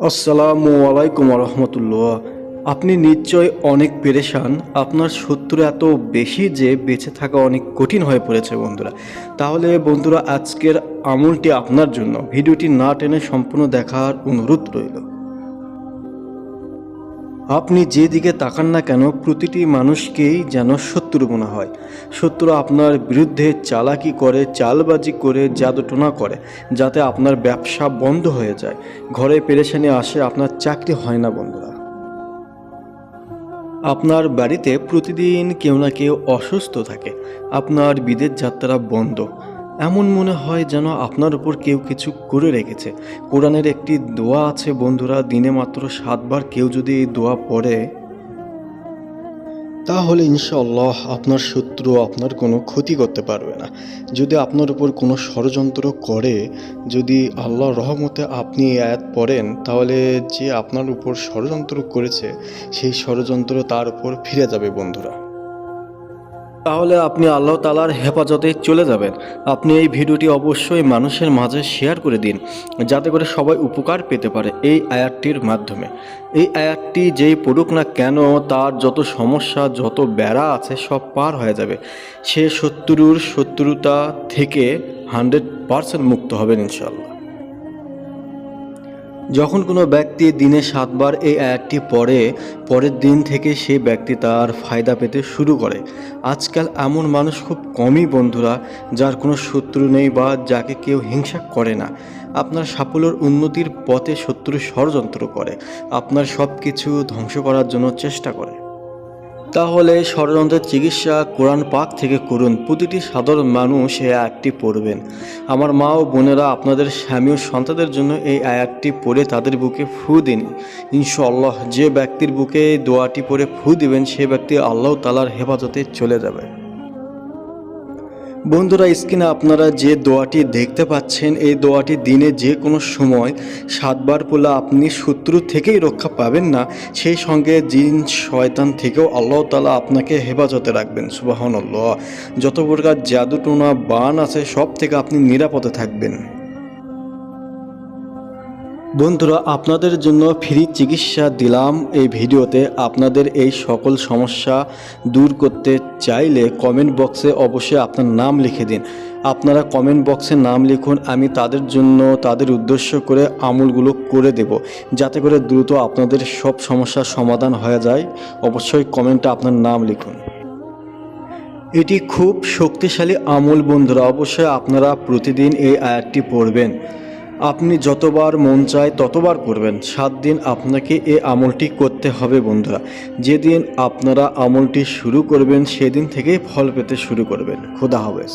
আসসালামু আলাইকুম রহমতুল্লাহ। আপনি নিশ্চয় অনেক পেরেশান। আপনার শত্রু এত বেশি যে বেঁচে থাকা অনেক কঠিন হয়ে পড়েছে বন্ধুরা। তাহলে বন্ধুরা, আজকের আমলটি আপনার জন্য। ভিডিওটি না টেনে সম্পূর্ণ দেখার অনুরোধ রইল। আপনি যেদিকে তাকান না কেন, প্রতিটি মানুষকেই যেন শত্রু মনে হয়। শত্রু আপনার বিরুদ্ধে চালাকি করে, চালবাজি করে, জাদুটোনা করে, যাতে আপনার ব্যবসা বন্ধ হয়ে যায়, ঘরে পেরেশানি আসে, আপনার চাকরি হয় না বন্ধুরা। আপনার বাড়িতে প্রতিদিন কেউ না কেউ অসুস্থ থাকে, আপনার বিদেশ যাত্রা বন্ধ। এমন মনে হয় যেন আপনার উপর কেউ কিছু করে রেখেছে। কোরআনের একটি দোয়া আছে বন্ধুরা, দিনে মাত্র 7 বার কেউ যদি এই দোয়া পড়ে, তাহলে ইনশাআল্লাহ আপনার শত্রু আপনার কোনো ক্ষতি করতে পারবে না। যদি আপনার উপর কোনো ষড়যন্ত্র করে, যদি আল্লাহর রহমতে আপনি এই আয়াত পড়েন, তাহলে যে আপনার উপর ষড়যন্ত্র করেছে সেই ষড়যন্ত্র তার উপর ফিরে যাবে বন্ধুরা। তাহলে আপনি আল্লাহ তাআলার হেফাজতে চলে যাবেন। আপনি এই ভিডিওটি অবশ্যই মানুষের মাঝে শেয়ার করে দিন, যাতে করে সবাই উপকার পেতে পারে এই আয়াতটির মাধ্যমে। এই আয়াতটি যেই পড়ুক না কেন, তার যত সমস্যা, যত বেড়া আছে সব পার হয়ে যাবে। সে শত্রুর শত্রুতা থেকে 100% মুক্ত হবেন ইনশাআল্লাহ। যখন কোনো ব্যক্তি দিনে 7 বার এই আয়াতটি পড়ে, পরের দিন থেকে সেই ব্যক্তি তার ফায়দা পেতে শুরু করে। আজকাল এমন মানুষ খুব কমই বন্ধুরা, যার কোনো শত্রু নেই বা যাকে কেউ হিংসা করে না। আপনার সাফল্যের উন্নতির পথে শত্রু ষড়যন্ত্র করে, আপনার সব কিছু ধ্বংস করার জন্য চেষ্টা করে। তাহলে ষড়যন্ত্রের চিকিৎসা কোরআন পাক থেকে করুন। প্রতিটি সাধারণ মানুষ এই আয়াতটি পড়বেন। আমার মা ও বোনেরা, আপনাদের স্বামী ও সন্তানদের জন্য এই আয়াতটি পড়ে তাদের বুকে ফু দিন। ইনশাআল্লাহ যে ব্যক্তির বুকে এই দোয়াটি পড়ে ফু দিবেন, সে ব্যক্তি আল্লাহ তাআলার হেফাজতে চলে যাবে। বন্ধুরা, স্ক্রিনে আপনারা যে দোয়াটি দেখতে পাচ্ছেন, এই দোয়াটি দিনে যে কোনো সময় 7 বার পড়লে আপনি শত্রু থেকেই রক্ষা পাবেন না, সেই সঙ্গে জিন শয়তান থেকেও আল্লাহ তাআলা আপনাকে হেফাজতে রাখবেন। সুবহানাল্লাহ। যত প্রকার জাদুটোনা বান আছে, সব থেকে আপনি নিরাপদে থাকবেন। বন্ধুরা, আপনাদের জন্য ফ্রি চিকিৎসা দিলাম এই ভিডিওতে। আপনাদের এই সকল সমস্যা দূর করতে চাইলে কমেন্ট বক্সে অবশ্যই আপনার নাম লিখে দিন। আপনারা কমেন্ট বক্সে নাম লিখুন, আমি তাদের জন্য, তাদের উদ্দেশ্য করে আমলগুলো করে দেব, যাতে করে দ্রুত আপনাদের সব সমস্যার সমাধান হয়ে যায়। অবশ্যই কমেন্টে আপনার নাম লিখুন। এটি খুব শক্তিশালী আমল বন্ধুরা, অবশ্যই আপনারা প্রতিদিন এই আয়াতটি পড়বেন। আপনি যতবার মন চায় ততবার করবেন। 7 দিন আপনাকে এই আমলটি করতে হবে বন্ধুরা। যেদিন আপনারা আমলটি শুরু করবেন, সেদিন থেকেই ফল পেতে শুরু করবেন। খোদা হাফেজ।